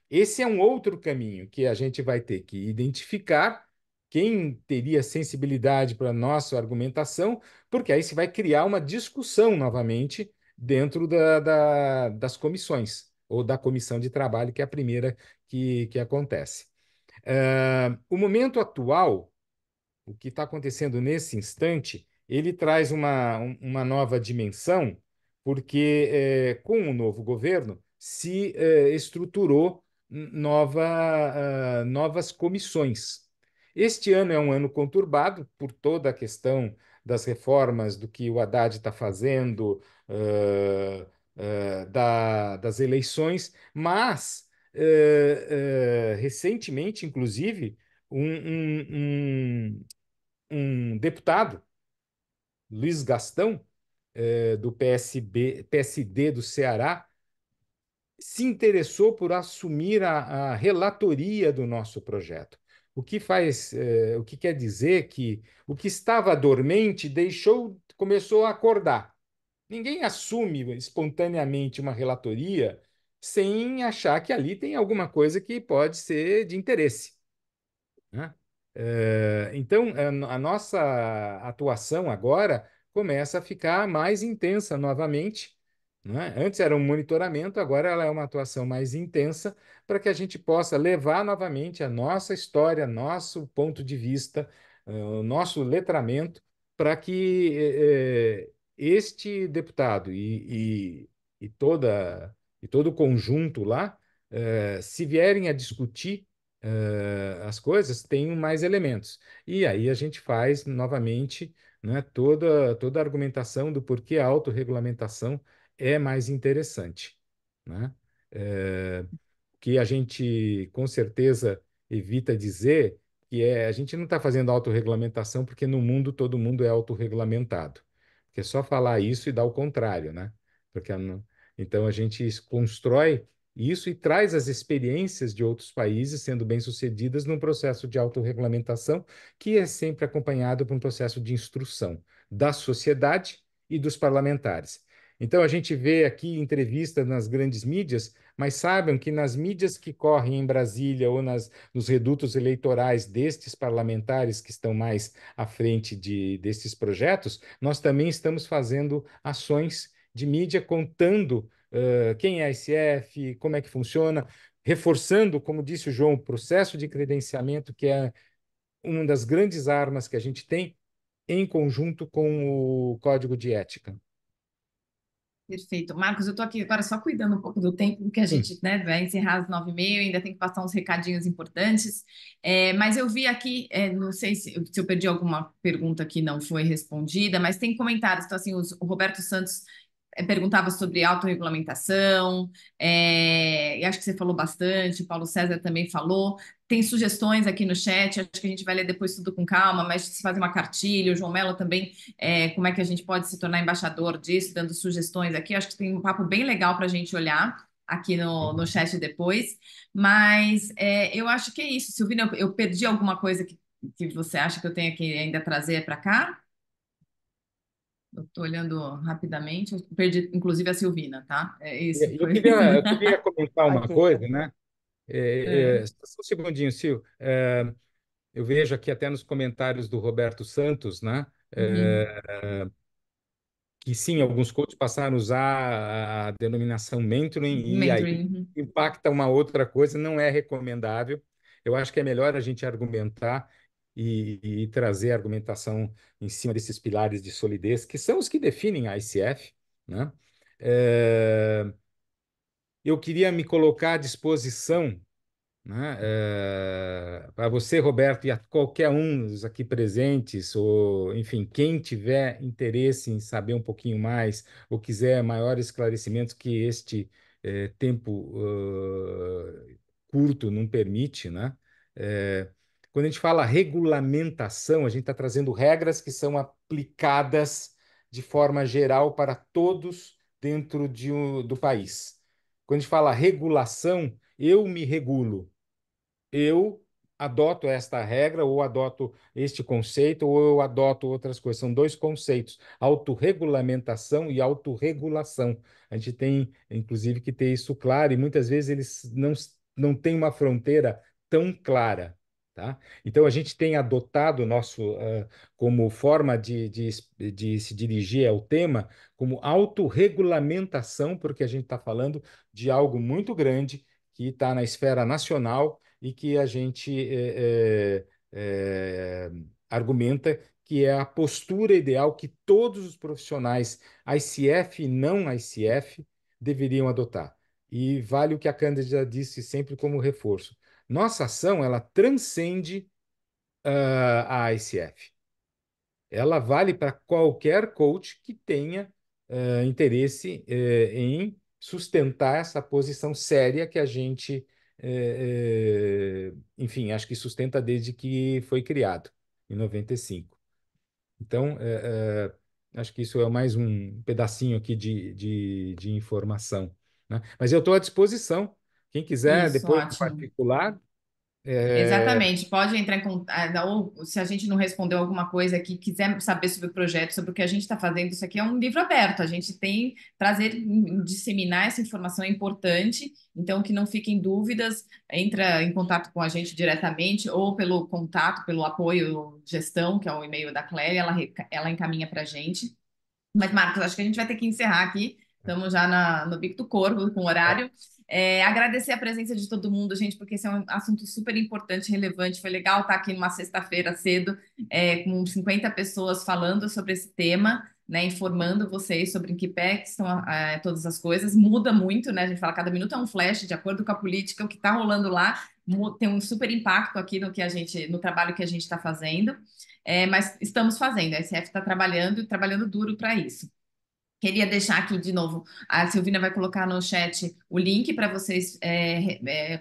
esse é um outro caminho que a gente vai ter que identificar quem teria sensibilidade para a nossa argumentação, porque aí se vai criar uma discussão novamente dentro das comissões, ou da comissão de trabalho, que é a primeira que acontece. O momento atual, o que está acontecendo nesse instante, ele traz uma nova dimensão, porque com o novo governo se estruturou novas comissões. Este ano é um ano conturbado por toda a questão das reformas, do que o Haddad está fazendo, das eleições, mas recentemente, inclusive, um deputado, Luiz Gastão, do PSD do Ceará, se interessou por assumir a relatoria do nosso projeto. O que quer dizer que o que estava dormente começou a acordar. Ninguém assume espontaneamente uma relatoria sem achar que ali tem alguma coisa que pode ser de interesse, né? Então, a nossa atuação agora começa a ficar mais intensa novamente, né? Antes era um monitoramento, agora ela é uma atuação mais intensa para que a gente possa levar novamente a nossa história, nosso ponto de vista, o nosso letramento, para que este deputado e todo o conjunto lá, se vierem a discutir as coisas tenham mais elementos. E aí a gente faz novamente né, toda a argumentação do porquê a autorregulamentação é mais interessante, né? É, que a gente com certeza evita dizer que a gente não está fazendo autorregulamentação porque no mundo todo mundo é autorregulamentado. Porque é só falar isso e dar o contrário, né? Porque então a gente constrói isso e traz as experiências de outros países sendo bem-sucedidas num processo de autorregulamentação que é sempre acompanhado por um processo de instrução da sociedade e dos parlamentares. Então a gente vê aqui entrevistas nas grandes mídias, mas saibam que nas mídias que correm em Brasília ou nos redutos eleitorais destes parlamentares que estão mais à frente destes projetos, nós também estamos fazendo ações de mídia contando quem é a ICF, como é que funciona, reforçando, como disse o João, o processo de credenciamento, que é uma das grandes armas que a gente tem em conjunto com o Código de Ética. Perfeito. Marcos, eu estou aqui agora só cuidando um pouco do tempo, porque a Sim. gente, né, vai encerrar às 9h30, ainda tem que passar uns recadinhos importantes. Mas eu vi aqui, não sei se eu perdi alguma pergunta que não foi respondida, mas tem comentários. Então, assim, o Roberto Santos perguntava sobre autorregulamentação, e acho que você falou bastante, o Paulo César também falou. Tem sugestões aqui no chat, acho que a gente vai ler depois tudo com calma, mas se fazer uma cartilha, o João Mello também como é que a gente pode se tornar embaixador disso, dando sugestões aqui. Acho que tem um papo bem legal para a gente olhar aqui no chat depois. Mas eu acho que é isso. Silvina, eu perdi alguma coisa que você acha que eu tenho que ainda trazer para cá? Eu estou olhando rapidamente, eu perdi inclusive a Silvina, tá? Isso Eu foi. queria comentar uma Aqui. coisa, né? É. Só um segundinho, Sil. Eu vejo aqui até nos comentários do Roberto Santos, né? Uhum. Que sim, alguns coaches passaram a usar a denominação mentoring e aí Mentoring. Uhum. impacta uma outra coisa, não é recomendável. Eu acho que é melhor a gente argumentar e trazer a argumentação em cima desses pilares de solidez, que são os que definem a ICF, né? Eh, eu queria me colocar à disposição, né? Para você, Roberto, e a qualquer um dos aqui presentes, ou enfim, quem tiver interesse em saber um pouquinho mais, ou quiser maior esclarecimento que este tempo curto não permite, né? Eh, quando a gente fala regulamentação, a gente está trazendo regras que são aplicadas de forma geral para todos dentro do país. Quando a gente fala regulação, eu me regulo, eu adoto esta regra, ou adoto este conceito, ou eu adoto outras coisas. São dois conceitos: autorregulamentação e autorregulação. A gente tem, inclusive, que ter isso claro, e muitas vezes eles não têm uma fronteira tão clara. Tá? Então, a gente tem adotado como forma de se dirigir ao tema, como autorregulamentação, porque a gente está falando de algo muito grande que está na esfera nacional e que a gente argumenta que é a postura ideal que todos os profissionais, ICF e não ICF, deveriam adotar. E vale o que a Cândida disse sempre como reforço. Nossa ação, ela transcende a ICF. Ela vale para qualquer coach que tenha interesse em sustentar essa posição séria que a gente, enfim, acho que sustenta desde que foi criado, em 95. Então, acho que isso é mais um pedacinho aqui de informação, né? Mas eu estou à disposição. Quem quiser, Isso, depois em ótimo. particular, é, Exatamente, pode entrar em contato, ou se a gente não respondeu alguma coisa aqui, quiser saber sobre o projeto, sobre o que a gente está fazendo, isso aqui é um livro aberto, a gente tem trazer, disseminar essa informação é importante, então que não fiquem dúvidas, entra em contato com a gente diretamente, ou pelo contato, pelo apoio gestão, que é o e-mail da Clélia, ela encaminha para a gente. Mas, Marcos, acho que a gente vai ter que encerrar aqui. Estamos já no bico do corvo, com o horário. Agradecer a presença de todo mundo, gente, porque esse é um assunto super importante, relevante. Foi legal estar aqui numa sexta-feira cedo, com 50 pessoas falando sobre esse tema. né, informando vocês sobre em que pé que estão todas as coisas. Muda muito, né? A gente fala cada minuto é um flash, de acordo com a política, o que está rolando lá tem um super impacto aqui no trabalho que a gente está fazendo. Mas estamos fazendo, a SF está trabalhando e trabalhando duro para isso. Queria deixar aqui de novo, a Silvina vai colocar no chat o link para vocês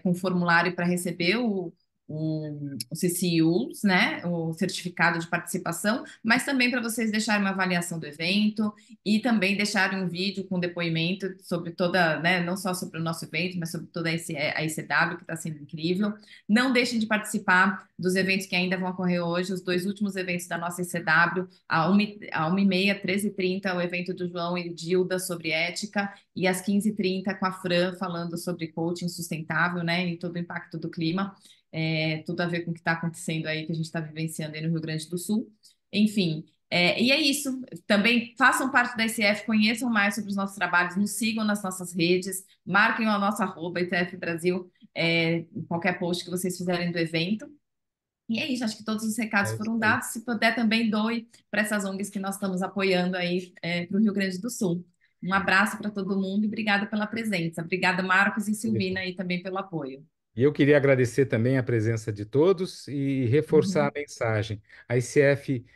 com o formulário para receber o CCUs, né, o certificado de participação, mas também para vocês deixarem uma avaliação do evento e também deixarem um vídeo com depoimento sobre toda, né, não só sobre o nosso evento, mas sobre toda a ICW, que está sendo incrível. Não deixem de participar dos eventos que ainda vão ocorrer hoje, os dois últimos eventos da nossa ICW, a 1h30, 13h30, o evento do João e Dilda sobre ética, e às 15h30 com a Fran falando sobre coaching sustentável, né, e todo o impacto do clima, tudo a ver com o que está acontecendo aí, que a gente está vivenciando aí no Rio Grande do Sul. Enfim, e é isso. Também façam parte da ICF, conheçam mais sobre os nossos trabalhos, nos sigam nas nossas redes, marquem o nosso @ ICF Brasil, em qualquer post que vocês fizerem do evento. E é isso, acho que todos os recados É isso foram aí. dados. Se puder, também doe para essas ONGs que nós estamos apoiando aí para o Rio Grande do Sul. Um abraço para todo mundo e obrigada pela presença. Obrigada, Marcos e Silvina, aí também pelo apoio. E eu queria agradecer também a presença de todos e reforçar a Uhum. mensagem. A ICF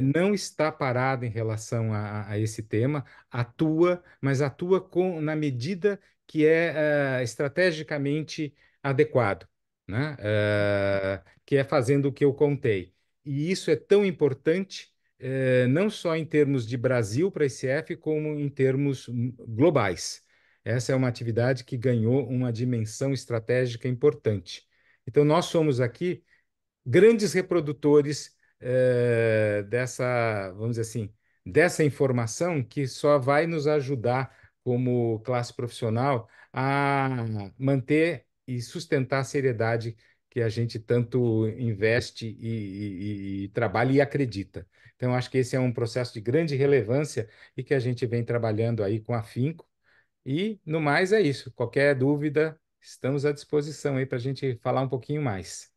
não está parada em relação a esse tema, atua, mas atua na medida que é estrategicamente adequado, né? Que é fazendo o que eu contei. E isso é tão importante, não só em termos de Brasil para a ICF, como em termos globais. Essa é uma atividade que ganhou uma dimensão estratégica importante. Então, nós somos aqui grandes reprodutores dessa, vamos dizer assim, dessa informação que só vai nos ajudar, como classe profissional, a manter e sustentar a seriedade que a gente tanto investe e trabalha e acredita. Então, acho que esse é um processo de grande relevância e que a gente vem trabalhando aí com afinco e, no mais, é isso. Qualquer dúvida, estamos à disposição aí para a gente falar um pouquinho mais.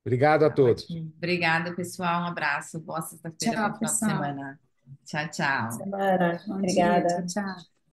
Obrigado a Tá todos. ótimo. Obrigada, pessoal. Um abraço. Boa sexta-feira, bom Tchau, final de pessoal. semana. Tchau, tchau. Samara, Bom dia, tchau, obrigada. tchau.